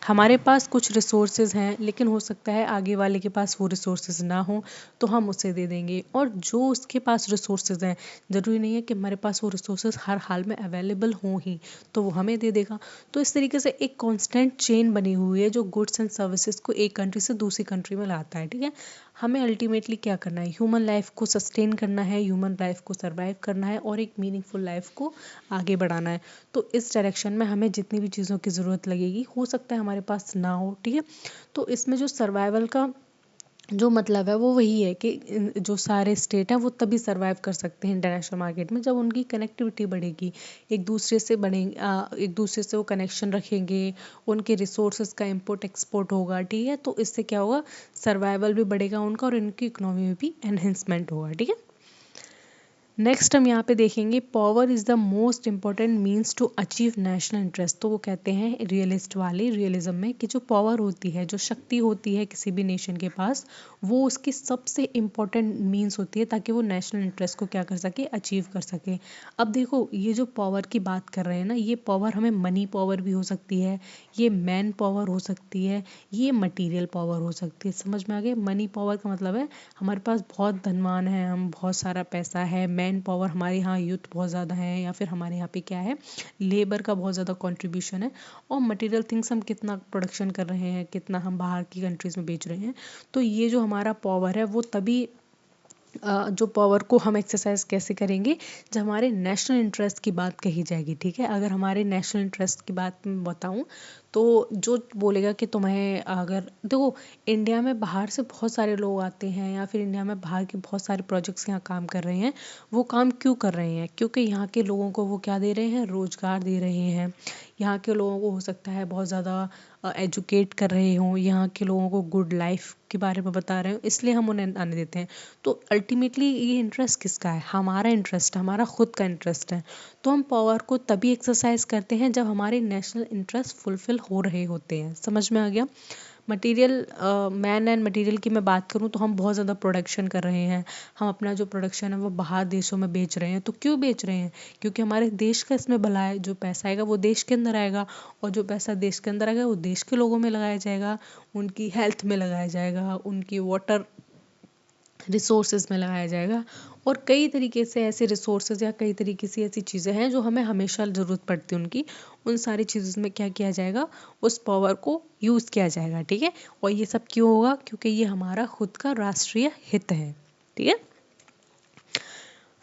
हमारे पास कुछ रिसोर्सेज हैं, लेकिन हो सकता है आगे वाले के पास वो रिसोर्सेज ना हो, तो हम उसे दे देंगे, और जो उसके पास रिसोर्सेज हैं, ज़रूरी नहीं है कि हमारे पास वो रिसोर्सेज हर हाल में अवेलेबल हों ही, तो वो हमें दे देगा। तो इस तरीके से एक कांस्टेंट चेन बनी हुई है जो गुड्स एंड सर्विसेज को एक कंट्री से दूसरी कंट्री में लाता है। ठीक है, हमें अल्टीमेटली क्या करना है, ह्यूमन लाइफ को सस्टेन करना है, ह्यूमन लाइफ को सर्वाइव करना है, और एक मीनिंगफुल लाइफ को आगे बढ़ाना है। तो इस डायरेक्शन में हमें जितनी भी चीज़ों की ज़रूरत लगेगी, हो सकता है हमारे पास ना हो। ठीक है, तो इसमें जो सर्वाइवल का जो मतलब है वो वही है कि जो सारे स्टेट हैं वो तभी सर्वाइव कर सकते हैं इंटरनेशनल मार्केट में जब उनकी कनेक्टिविटी बढ़ेगी, एक दूसरे से बढ़ेंगे, एक दूसरे से वो कनेक्शन रखेंगे, उनके रिसोर्सेज का इंपोर्ट एक्सपोर्ट होगा। ठीक है, तो इससे क्या होगा, सर्वाइवल भी बढ़ेगा उनका, और इनकी इकोनॉमी में भी एनहेंसमेंट होगा। ठीक है, नेक्स्ट हम यहाँ पे देखेंगे, power is the most important means to achieve national interest. तो वो कहते हैं रियलिस्ट वाले रियलिज्म में कि जो पावर होती है, जो शक्ति होती है किसी भी नेशन के पास, वो उसकी सबसे इम्पॉर्टेंट मीन्स होती है ताकि वो नेशनल इंटरेस्ट को क्या कर सके, अचीव कर सके। अब देखो ये जो पावर की बात कर रहे हैं ना, ये पावर हमें मनी पावर भी हो सकती है, ये मैन पावर हो सकती है, ये मटीरियल पावर हो सकती है। समझ में आ गया, मनी पावर का मतलब है हमारे पास बहुत धनवान है, हम बहुत सारा पैसा है। मैन पावर हमारे यहाँ यूथ बहुत ज़्यादा है, या फिर हमारे यहाँ पे क्या है, लेबर का बहुत ज़्यादा कंट्रीब्यूशन है। और मटेरियल थिंग्स हम कितना प्रोडक्शन कर रहे हैं, कितना हम बाहर की कंट्रीज़ में बेच रहे हैं। तो ये जो हमारा पावर है वो तभी जो पावर को हम एक्सरसाइज कैसे करेंगे, जब हमारे नेशनल इंटरेस्ट की बात कही जाएगी। ठीक है, अगर हमारे नेशनल इंटरेस्ट की बात मैं बताऊं तो जो बोलेगा कि तुम्हें, अगर देखो इंडिया में बाहर से बहुत सारे लोग आते हैं या फिर इंडिया में बाहर के बहुत सारे प्रोजेक्ट्स यहाँ काम कर रहे हैं, वो काम क्यों कर रहे हैं? क्योंकि यहाँ के लोगों को वो क्या दे रहे हैं, रोजगार दे रहे हैं। यहाँ के लोगों को हो सकता है बहुत ज़्यादा एजुकेट कर रहे हों, यहाँ के लोगों को गुड लाइफ के बारे में बता रहे हो, इसलिए हम उन्हें आने देते हैं। तो अल्टीमेटली ये इंटरेस्ट किसका है? हमारा इंटरेस्ट, हमारा खुद का इंटरेस्ट है। तो हम पावर को तभी एक्सरसाइज करते हैं जब हमारे नेशनल इंटरेस्ट फुलफिल हो रहे होते हैं। समझ में आ गया? मटेरियल, मैन एंड मटेरियल की मैं बात करूँ तो हम बहुत ज़्यादा प्रोडक्शन कर रहे हैं। हम अपना जो प्रोडक्शन है वो बाहर देशों में बेच रहे हैं। तो क्यों बेच रहे हैं? क्योंकि हमारे देश का इसमें भला है। जो पैसा आएगा वो देश के अंदर आएगा, और जो पैसा देश के अंदर आएगा वो देश के लोगों में लगाया जाएगा, उनकी हेल्थ में लगाया जाएगा, उनकी वाटर रिसोर्सेज में लगाया जाएगा। और कई तरीके से ऐसे रिसोर्सेज या कई तरीके से ऐसी चीज़ें हैं जो हमें हमेशा ज़रूरत पड़ती है उनकी, उन सारी चीज़ों में क्या किया जाएगा, उस पावर को यूज़ किया जाएगा। ठीक है, और ये सब क्यों होगा? क्योंकि ये हमारा खुद का राष्ट्रीय हित है। ठीक है,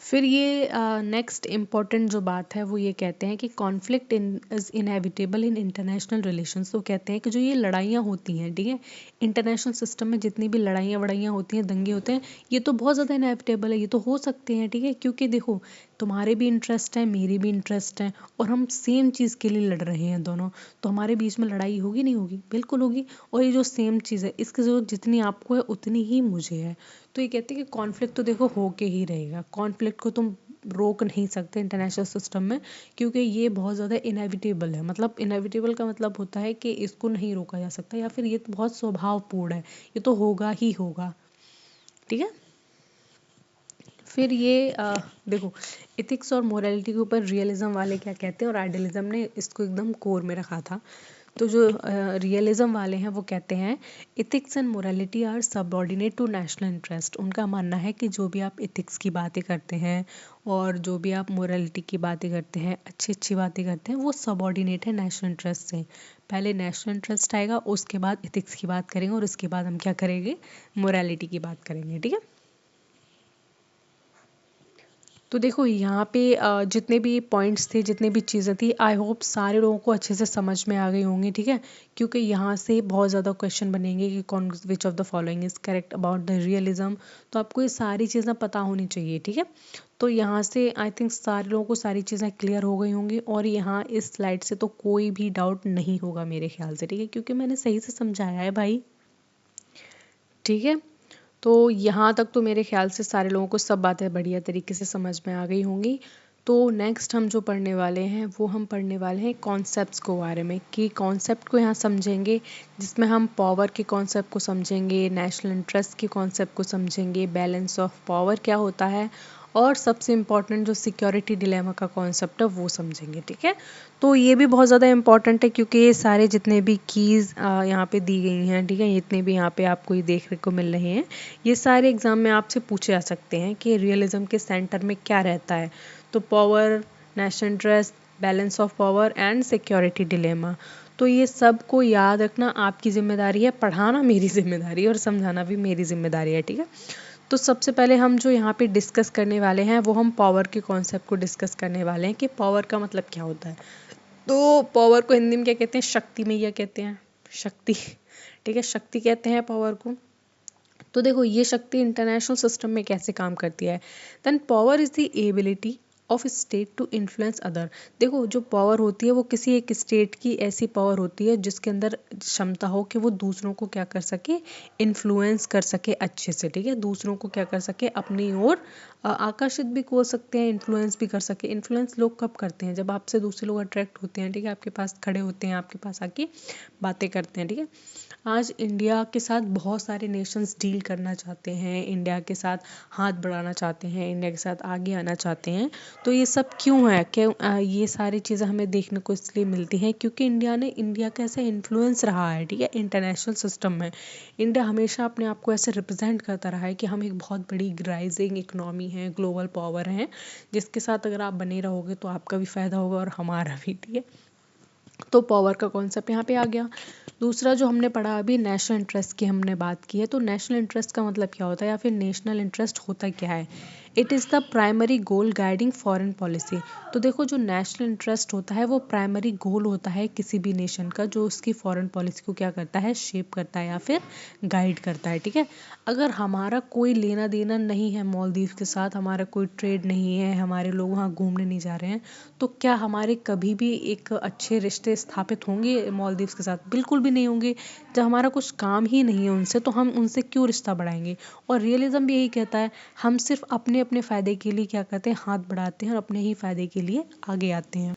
फिर ये नेक्स्ट इम्पॉर्टेंट जो बात है वो ये कहते हैं कि conflict is inevitable in international relations. तो कहते हैं कि जो ये लड़ाइयाँ होती हैं, ठीक है, इंटरनेशनल सिस्टम में जितनी भी लड़ाइयाँ वड़ाइयाँ होती हैं, दंगे होते हैं, ये तो बहुत ज़्यादा इनएविटेबल है, ये तो हो सकते हैं। ठीक है, क्योंकि देखो तुम्हारे भी इंटरेस्ट है, मेरे भी इंटरेस्ट है, और हम सेम चीज़ के लिए लड़ रहे हैं दोनों। तो हमारे बीच में लड़ाई होगी नहीं होगी? बिल्कुल होगी। और ये जो सेम चीज़ है, इसकी ज़रूरत जितनी आपको है उतनी ही मुझे है। तो ये कहते हैं कि कॉन्फ्लिक्ट तो देखो होके ही रहेगा, कॉन्फ्लिक्ट को तुम रोक नहीं सकते इंटरनेशनल सिस्टम में, क्योंकि ये बहुत ज़्यादा इनएविटेबल है। मतलब इनएविटेबल का मतलब होता है कि इसको नहीं रोका जा सकता, या फिर ये तो बहुत स्वभावपूर्ण है, ये तो होगा ही होगा। ठीक है, फिर ये देखो इथिक्स और मोरालिटी के ऊपर रियलिज्म वाले क्या कहते हैं, और आइडियलिज्म ने इसको एकदम कोर में रखा था। तो जो रियलिज्म वाले हैं वो कहते हैं ethics and morality are subordinate to national interest. उनका मानना है कि जो भी आप इथिक्स की बातें करते हैं और जो भी आप मोरालिटी की बातें करते हैं, अच्छी अच्छी बातें करते हैं, वो सबऑर्डिनेट है नेशनल इंटरेस्ट से। पहले नेशनल इंटरेस्ट आएगा, उसके बाद इथिक्स की बात करेंगे, और उसके बाद हम क्या करेंगे, मोरालिटी की बात करेंगे। ठीक है, तो देखो यहाँ पे जितने भी पॉइंट्स थे, जितने भी चीज़ें थी, आई होप सारे लोगों को अच्छे से समझ में आ गई होंगी। ठीक है, क्योंकि यहाँ से बहुत ज़्यादा क्वेश्चन बनेंगे कि कौन which of the following is correct about the realism. तो आपको ये सारी चीज़ें पता होनी चाहिए। ठीक है, तो यहाँ से आई थिंक सारे लोगों को सारी चीज़ें क्लियर हो गई होंगी, और यहाँ इस स्लाइड से तो कोई भी डाउट नहीं होगा मेरे ख्याल से। ठीक है, क्योंकि मैंने सही से समझाया है भाई। ठीक है, तो यहाँ तक तो मेरे ख्याल से सारे लोगों को सब बातें बढ़िया तरीके से समझ में आ गई होंगी। तो नेक्स्ट हम जो पढ़ने वाले हैं वो हम पढ़ने वाले हैं कॉन्सेप्ट्स को बारे में, कि कॉन्सेप्ट को यहाँ समझेंगे, जिसमें हम पावर के कॉन्सेप्ट को समझेंगे, नेशनल इंटरेस्ट के कॉन्सेप्ट को समझेंगे, बैलेंस ऑफ पावर क्या होता है, और सबसे इम्पॉर्टेंट जो सिक्योरिटी डिलेमा का कॉन्सेप्ट है वो समझेंगे। ठीक है, तो ये भी बहुत ज़्यादा इम्पॉर्टेंट है, क्योंकि ये सारे जितने भी कीज़ यहाँ पे दी गई हैं, ठीक है, जितने भी यहाँ पे आपको ये देखने को मिल रहे हैं, ये सारे एग्ज़ाम में आपसे पूछे जा सकते हैं कि रियलिज्म के सेंटर में क्या रहता है। तो power, national interest, balance of power and security dilemma. तो ये सब को याद रखना आपकी जिम्मेदारी है, पढ़ाना मेरी जिम्मेदारी है, और समझाना भी मेरी जिम्मेदारी है। ठीक है, तो सबसे पहले हम जो यहाँ पे डिस्कस करने वाले हैं वो हम पावर के कॉन्सेप्ट को डिस्कस करने वाले हैं, कि पावर का मतलब क्या होता है। तो पावर को हिंदी में क्या कहते हैं, शक्ति में क्या कहते हैं, शक्ति। ठीक है, शक्ति कहते हैं पावर को। तो देखो ये शक्ति इंटरनेशनल सिस्टम में कैसे काम करती है। Then power is the ability of state to influence other. देखो जो पावर होती है वो किसी एक स्टेट की ऐसी पावर होती है जिसके अंदर क्षमता हो कि वो दूसरों को क्या कर सके, इन्फ्लुएंस कर सके अच्छे से। ठीक है, दूसरों को क्या कर सके, अपनी ओर आकर्षित भी हो सकते हैं, इन्फ्लुएंस भी कर सके। इन्फ्लुएंस लोग कब करते हैं, जब आपसे दूसरे लोग अट्रैक्ट होते हैं। ठीक है, आपके पास खड़े होते हैं, आपके पास आके बातें करते हैं। ठीक है, आज इंडिया के साथ बहुत सारे नेशंस डील करना चाहते हैं, इंडिया के साथ हाथ बढ़ाना चाहते हैं, इंडिया के साथ आगे आना चाहते हैं। तो ये सब क्यों है, क्यों ये सारी चीज़ें हमें देखने को इसलिए मिलती हैं क्योंकि इंडिया का ऐसा इन्फ्लुएंस रहा है। ठीक है, इंटरनेशनल सिस्टम में इंडिया हमेशा अपने आप को ऐसे रिप्रेजेंट करता रहा है कि हम एक बहुत बड़ी राइजिंग इकोनॉमी है, ग्लोबल पावर है, जिसके साथ अगर आप बने रहोगे तो आपका भी फ़ायदा होगा और हमारा भी। ठीक है, तो पावर का कॉन्सेप्ट यहाँ पे आ गया। दूसरा जो हमने पढ़ा अभी, नेशनल इंटरेस्ट की हमने बात की है। तो नेशनल इंटरेस्ट का मतलब क्या होता है या फिर नेशनल इंटरेस्ट होता क्या है? It is the primary goal guiding foreign policy. तो देखो, जो नेशनल इंटरेस्ट होता है वो प्राइमरी गोल होता है किसी भी नेशन का, जो उसकी फॉरेन पॉलिसी को क्या करता है, शेप करता है या फिर गाइड करता है। ठीक है, अगर हमारा कोई लेना देना नहीं है मालदीव के साथ, हमारा कोई ट्रेड नहीं है, हमारे लोग वहाँ घूमने नहीं जा रहे हैं, तो क्या हमारे कभी भी एक अच्छे रिश्ते स्थापित होंगे मालदीव के साथ? बिल्कुल भी नहीं होंगे। जब हमारा कुछ काम ही नहीं है उनसे, तो हम उनसे क्यों रिश्ता बढ़ाएंगे? और रियलिज्म भी यही कहता है, हम सिर्फ अपने अपने फ़ायदे के लिए क्या करते हैं, हाथ बढ़ाते हैं और अपने ही फ़ायदे के लिए आगे आते हैं।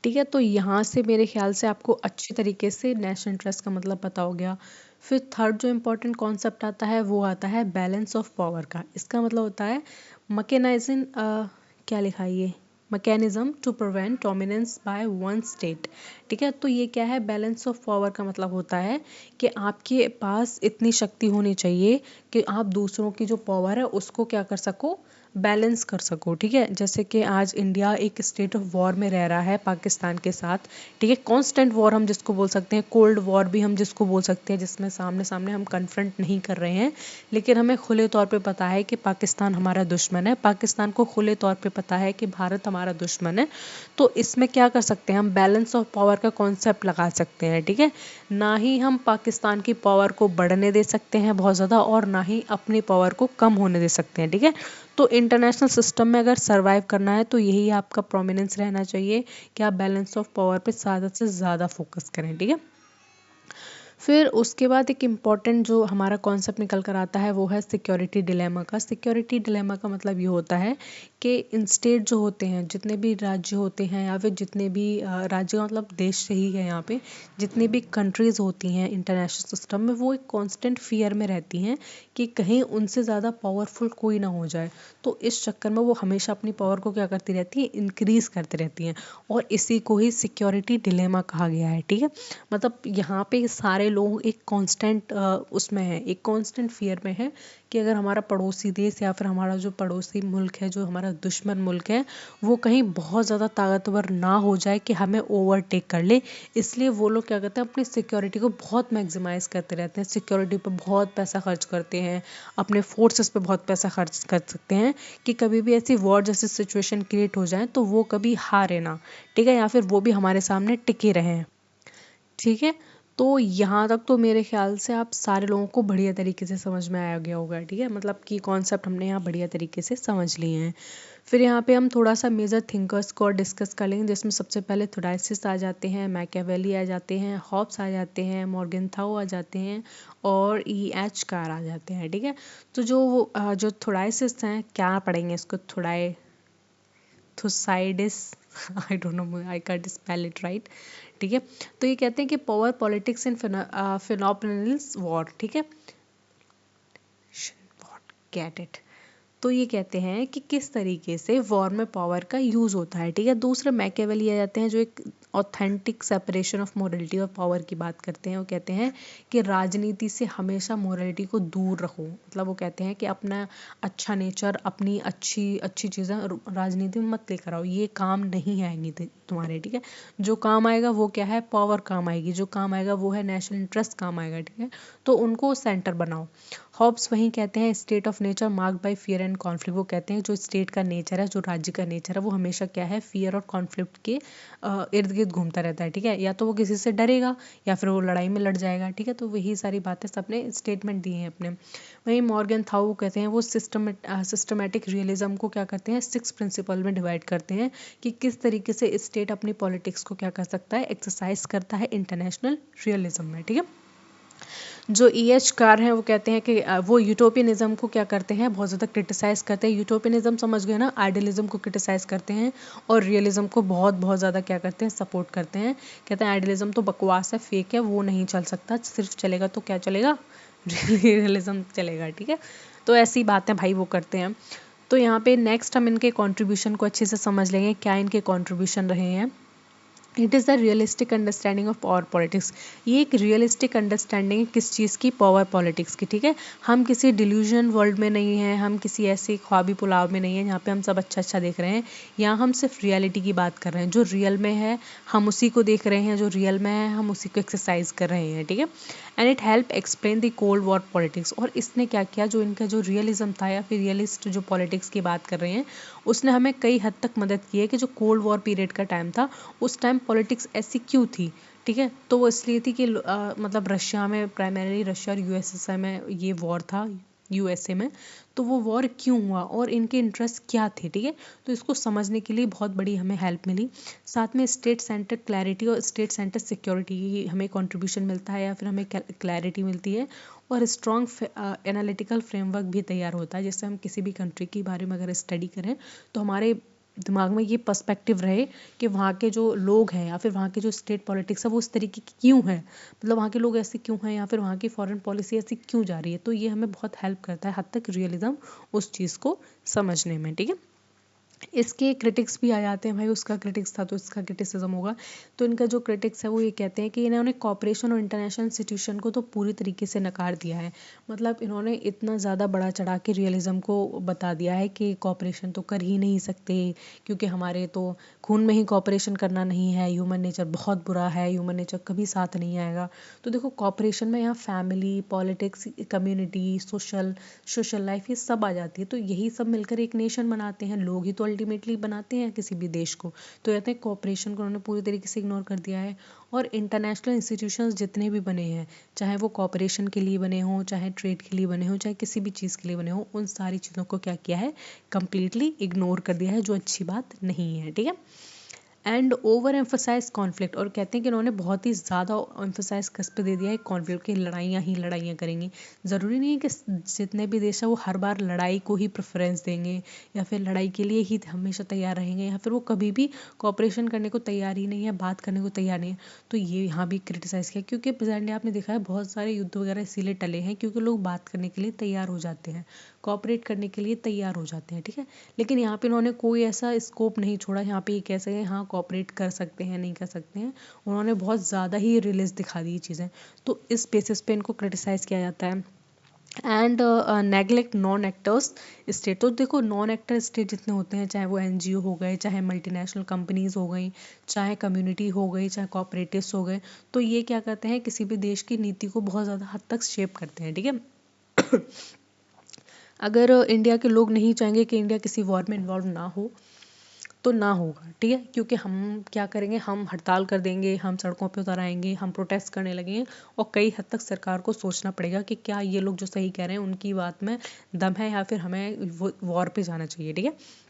ठीक है, तो यहाँ से मेरे ख्याल से आपको अच्छी तरीके से नेशनल इंटरेस्ट का मतलब पता हो गया। फिर थर्ड जो इम्पोर्टेंट कॉन्सेप्ट आता है वो आता है बैलेंस ऑफ पावर का। इसका मतलब होता है मैकेनाइजिंग, क्या लिखा है ये, mechanism to prevent dominance by one state. ठीक है, तो ये क्या है, बैलेंस ऑफ पावर का मतलब होता है कि आपके पास इतनी शक्ति होनी चाहिए कि आप दूसरों की जो पावर है उसको क्या कर सको, बैलेंस कर सको। ठीक है, जैसे कि आज इंडिया एक स्टेट ऑफ वॉर में रह रहा है पाकिस्तान के साथ। ठीक है, कॉन्स्टेंट वॉर हम जिसको बोल सकते हैं, कोल्ड वॉर भी हम जिसको बोल सकते हैं, जिसमें सामने सामने हम कन्फ्रंट नहीं कर रहे हैं, लेकिन हमें खुले तौर पे पता है कि पाकिस्तान हमारा दुश्मन है, पाकिस्तान को खुले तौर पे पता है कि भारत हमारा दुश्मन है। तो इसमें क्या कर सकते हैं, हम बैलेंस ऑफ पावर का कॉन्सेप्ट लगा सकते हैं। ठीक है, ना ही हम पाकिस्तान की पावर को बढ़ने दे सकते हैं बहुत ज़्यादा, और ना ही अपनी पावर को कम होने दे सकते हैं। ठीक है, तो इंटरनेशनल सिस्टम में अगर सर्वाइव करना है तो यही आपका प्रोमिनेंस रहना चाहिए कि आप बैलेंस ऑफ पावर पे ज़्यादा से ज़्यादा फोकस करें। ठीक है, फिर उसके बाद एक इम्पॉर्टेंट जो हमारा कॉन्सेप्ट निकल कर आता है वो है सिक्योरिटी डिलेमा का। सिक्योरिटी डिलेमा का मतलब ये होता है कि इन स्टेट जो होते हैं, जितने भी राज्य होते हैं या फिर जितने भी राज्य का मतलब देश से ही है यहाँ पे, जितनी भी कंट्रीज़ होती हैं इंटरनेशनल सिस्टम में, वो एक कांस्टेंट फियर में रहती हैं कि कहीं उनसे ज़्यादा पावरफुल कोई ना हो जाए। तो इस चक्कर में वो हमेशा अपनी पावर को क्या करती रहती है, इंक्रीज करती रहती हैं, और इसी को ही सिक्योरिटी डिलेमा कहा गया है। ठीक है, मतलब यहाँ पे सारे लोग एक कांस्टेंट उसमें है, एक कांस्टेंट फियर में है कि अगर हमारा पड़ोसी देश या फिर हमारा जो पड़ोसी मुल्क है, जो हमारा दुश्मन मुल्क है, वो कहीं बहुत ज़्यादा ताकतवर ना हो जाए कि हमें ओवरटेक कर ले। इसलिए वो लोग क्या करते हैं, अपनी सिक्योरिटी को बहुत मैक्सिमाइज करते रहते हैं, सिक्योरिटी पर बहुत पैसा खर्च करते हैं, अपने फोर्सेस पे बहुत पैसा खर्च कर सकते हैं कि कभी भी ऐसी वॉर जैसी सिचुएशन क्रिएट हो जाए तो वो कभी हारे ना। ठीक है, या फिर वो भी हमारे सामने टिके रहें। ठीक है, तो यहाँ तक तो मेरे ख्याल से आप सारे लोगों को बढ़िया तरीके से समझ में आया गया होगा। ठीक है, मतलब कि कॉन्सेप्ट हमने यहाँ बढ़िया तरीके से समझ लिए हैं। फिर यहाँ पे हम थोड़ा सा मेजर थिंकर्स को और डिस्कस कर लेंगे, जिसमें सबसे पहले थोडाइसिस आ जाते हैं, मैकियावेली आ जाते हैं, हॉब्स आ जाते हैं, मॉर्गेनथाउ आ जाते हैं, और E.H. कार आ जाते हैं। ठीक है, तो जो थोडाइसिस हैं, क्या पढ़ेंगे इसको, Thucydides, I don't know, I can't spell it right. ठीक है, तो ये कहते हैं कि power politics in phenomenals war. ठीक है, गेट इट। तो ये कहते हैं कि किस तरीके से वॉर में पावर का यूज़ होता है। ठीक है, दूसरे मैकियावेली आ जाते हैं, जो एक ऑथेंटिक सेपरेशन ऑफ मोरलिटी और पावर की बात करते हैं। वो कहते हैं कि राजनीति से हमेशा मोरलिटी को दूर रखो। मतलब वो कहते हैं कि अपना अच्छा नेचर, अपनी अच्छी अच्छी चीज़ें राजनीति में मत लेकर आओ, ये काम नहीं आएंगी तुम्हारे। ठीक है, जो काम आएगा वो क्या है, पावर काम आएगी, जो काम आएगा वो है नेशनल इंटरेस्ट काम आएगा। ठीक है, तो उनको सेंटर बनाओ। हॉब्स वहीं कहते हैं state of nature marked by fear and conflict. वो कहते हैं जो स्टेट का नेचर है, जो राज्य का नेचर है, वो हमेशा क्या है, फियर और कॉन्फ्लिक्ट के इर्द गिर्द घूमता रहता है। ठीक है, या तो वो किसी से डरेगा या फिर वो लड़ाई में लड़ जाएगा। ठीक है, तो वही सारी बातें सबने स्टेटमेंट दी हैं अपने। वहीं मॉर्गन थाउ कहते हैं वो सिस्टमेटिक रियलिज्म को क्या करते हैं, 6 प्रिंसिपल में डिवाइड करते हैं कि किस तरीके से स्टेट अपनी पॉलिटिक्स को क्या कर सकता है, एक्सरसाइज करता है इंटरनेशनल रियलिज्म में। ठीक है, जो E.H. कार हैं वो कहते हैं कि वो यूटोपियनिज्म को क्या करते हैं, बहुत ज़्यादा क्रिटिसाइज़ करते हैं। यूटोपियनिज्म समझ गए ना, आइडियलिज्म को क्रिटिसाइज़ करते हैं, और रियलिज्म को बहुत बहुत ज़्यादा क्या करते हैं, सपोर्ट करते हैं। कहते हैं आइडियलिज्म तो बकवास है, फेक है, वो नहीं चल सकता, सिर्फ चलेगा तो क्या चलेगा, रियलिज्म चलेगा। ठीक है, तो ऐसी बातें भाई वो करते हैं। तो यहाँ पे नेक्स्ट हम इनके कॉन्ट्रीब्यूशन को अच्छे से समझ लेंगे, क्या इनके कॉन्ट्रीब्यूशन रहे हैं। It is the realistic understanding of power politics. ये एक रियलिस्टिक अंडरस्टैंडिंग है किस चीज़ की, पावर पॉलिटिक्स की, ठीक है। हम किसी डिल्यूजन वर्ल्ड में नहीं हैं, हम किसी ऐसे ख्वाबी पुलाव में नहीं हैं जहाँ पे हम सब अच्छा अच्छा देख रहे हैं। यहाँ हम सिर्फ रियलिटी की बात कर रहे हैं, जो रियल में है हम उसी को देख रहे हैं, जो रियल में है हम उसी को एक्सरसाइज कर रहे हैं, ठीक है। And it help explain the cold war politics. और इसने क्या किया, जो इनका जो रियलिज्म था या फिर रियलिस्ट जो पॉलिटिक्स की बात कर रहे हैं, उसने हमें कई हद तक मदद की है कि जो कोल्ड वॉर पीरियड का टाइम था उस टाइम पॉलिटिक्स ऐसी क्यों थी, ठीक है। तो वो इसलिए थी कि मतलब रशिया में, प्राइमरीली रशिया और यूएसएसआर में ये वॉर था, यूएसए में। तो वो वॉर क्यों हुआ और इनके इंटरेस्ट क्या थे, ठीक है। तो इसको समझने के लिए बहुत बड़ी हमें हेल्प मिली। साथ में स्टेट सेंटर क्लैरिटी और स्टेट सेंटर सिक्योरिटी की हमें कंट्रीब्यूशन मिलता है या फिर हमें क्लैरिटी मिलती है। और स्ट्रॉन्ग एनालिटिकल फ्रेमवर्क भी तैयार होता है, जिससे हम किसी भी कंट्री के बारे में अगर स्टडी करें तो हमारे दिमाग में ये पर्सपेक्टिव रहे कि वहाँ के जो लोग हैं या फिर वहाँ के जो स्टेट पॉलिटिक्स है वो उस तरीके की क्यों है, मतलब वहाँ के लोग ऐसे क्यों हैं या फिर वहाँ की फॉरेन पॉलिसी ऐसी क्यों जा रही है। तो ये हमें बहुत हेल्प करता है हद तक रियलिज्म उस चीज़ को समझने में, ठीक है। इसके क्रिटिक्स भी आ जाते हैं, भाई उसका क्रिटिक्स था तो इसका क्रिटिसिज्म होगा। तो इनका जो क्रिटिक्स है वो ये कहते हैं कि इन्होंने कॉपरेशन और इंटरनेशनल इंस्टीट्यूशन को तो पूरी तरीके से नकार दिया है। मतलब इन्होंने इतना ज़्यादा बड़ा चढ़ा के रियलिज्म को बता दिया है कि कॉपरेशन तो कर ही नहीं सकते, क्योंकि हमारे तो खून में ही कॉपरेशन करना नहीं है, ह्यूमन नेचर बहुत बुरा है, ह्यूमन नेचर कभी साथ नहीं आएगा। तो देखो कॉपरेशन में यहाँ family, politics, community, social life ये सब आ जाती है। तो यही सब मिलकर एक नेशन बनाते हैं, लोग ही तो अल्टीमेटली बनाते हैं किसी भी देश को। तो कहते हैं कॉपरेशन को उन्होंने पूरी तरीके से इग्नोर कर दिया है। और इंटरनेशनल इंस्टीट्यूशंस जितने भी बने हैं, चाहे वो कॉपरेशन के लिए बने हों, चाहे ट्रेड के लिए बने हों, चाहे किसी भी चीज़ के लिए बने हों, उन सारी चीज़ों को क्या किया है, कंप्लीटली इग्नोर कर दिया है, जो अच्छी बात नहीं है, ठीक है। And over emphasise conflict. और कहते हैं कि उन्होंने बहुत ही ज़्यादा एम्फोसाइज किस पे दे दिया है, कॉन्फ्लिक्ट की, लड़ाइयाँ ही लड़ाइयाँ करेंगी। ज़रूरी नहीं है कि जितने भी देश है वो हर बार लड़ाई को ही प्रेफरेंस देंगे या फिर लड़ाई के लिए ही हमेशा तैयार रहेंगे, या फिर वो कभी भी कॉपरेशन करने को तैयार ही नहीं है, बात करने को तैयार नहीं है। तो ये यहाँ भी क्रिटिसाइज़ किया, क्योंकि प्रेजेंटली आपने देखा है बहुत सारे युद्ध वगैरह इसीलिए टले हैं क्योंकि लोग बात करने के लिए तैयार हो जाते हैं, कॉपरेट करने के लिए तैयार हो जाते हैं, ठीक है। लेकिन यहाँ पे उन्होंने कोई ऐसा स्कोप नहीं छोड़ा यहाँ पे ये कह सकें हाँ कॉपरेट कर सकते हैं, नहीं कर सकते हैं। उन्होंने बहुत ज़्यादा ही रिलीज दिखा दी चीज़ें। तो इस बेसिस पे इनको क्रिटिसाइज़ किया जाता है। And neglect non actors state. तो देखो नॉन एक्टर स्टेट जितने होते हैं, चाहे वो एनजीओ हो गए, चाहे मल्टीनेशनल कंपनीज हो गई, चाहे कम्युनिटी हो गई, चाहे कॉपरेटिव्स हो गए, तो ये क्या करते हैं, किसी भी देश की नीति को बहुत ज़्यादा हद तक शेप करते हैं, ठीक है। अगर इंडिया के लोग नहीं चाहेंगे कि इंडिया किसी वॉर में इन्वॉल्व ना हो तो ना होगा, ठीक है। क्योंकि हम क्या करेंगे, हम हड़ताल कर देंगे, हम सड़कों पे उतर आएंगे, हम प्रोटेस्ट करने लगेंगे, और कई हद तक सरकार को सोचना पड़ेगा कि क्या ये लोग जो सही कह रहे हैं उनकी बात में दम है या फिर हमें वॉर पे जाना चाहिए, ठीक है।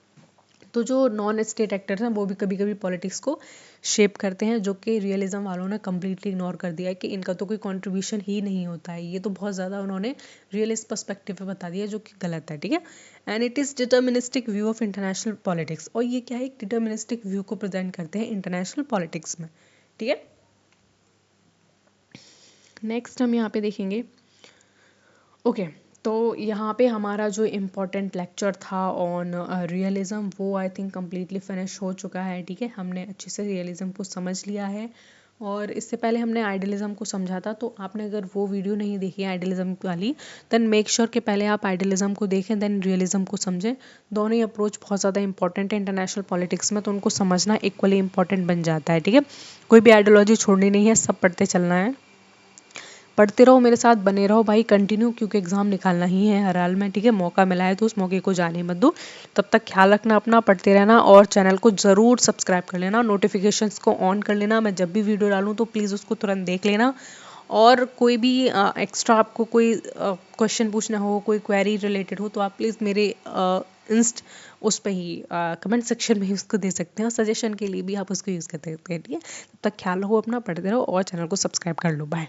तो जो नॉन स्टेट एक्टर्स हैं वो भी कभी कभी पॉलिटिक्स को शेप करते हैं, जो कि रियलिज्म वालों ने कम्प्लीटली इग्नोर कर दिया है कि इनका तो कोई कंट्रीब्यूशन ही नहीं होता है। ये तो बहुत ज़्यादा उन्होंने रियलिस्ट पर्सपेक्टिव पे बता दिया, जो कि गलत है, ठीक है। And it is deterministic view of international politics. और ये क्या है, एक डिटर्मिनिस्टिक व्यू को प्रेजेंट करते हैं इंटरनेशनल पॉलिटिक्स में, ठीक है। नेक्स्ट हम यहाँ पे देखेंगे, ओके तो यहाँ पे हमारा जो इम्पोर्टेंट लेक्चर था ऑन रियलिज्म वो आई थिंक कम्प्लीटली फिनिश हो चुका है, ठीक है। हमने अच्छे से रियलिज्म को समझ लिया है। और इससे पहले हमने आइडियलिज्म को समझा था, तो आपने अगर वो वीडियो नहीं देखी है आइडियलिज्म वाली, देन मेक श्योर कि पहले आप आइडियलिज्म को देखें देन रियलिज्म को समझें। दोनों ही अप्रोच बहुत ज़्यादा इंपॉर्टेंट है इंटरनेशनल पॉलिटिक्स में, तो उनको समझना इक्वली इंपॉर्टेंट बन जाता है, ठीक है। कोई भी आइडियोलॉजी छोड़नी नहीं है, सब पढ़ते चलना है। पढ़ते रहो, मेरे साथ बने रहो भाई कंटिन्यू, क्योंकि एग्जाम निकालना ही है हर हाल में, ठीक है। मौका मिला है तो उस मौके को जाने मत दो। तब तक ख्याल रखना अपना, पढ़ते रहना, और चैनल को ज़रूर सब्सक्राइब कर लेना, नोटिफिकेशंस को ऑन कर लेना। मैं जब भी वीडियो डालूँ तो प्लीज़ उसको तुरंत देख लेना। और कोई भी एक्स्ट्रा आपको कोई क्वेश्चन पूछना हो, कोई क्वेरी रिलेटेड हो, तो आप प्लीज़ मेरे इंस्ट उस पर ही कमेंट सेक्शन में ही उसको दे सकते हैं, और सजेशन के लिए भी आप उसको यूज़ कर सकते हैं, ठीक है। तब तक ख्याल रखो अपना, पढ़ते रहो और चैनल को सब्सक्राइब कर लो। बाय।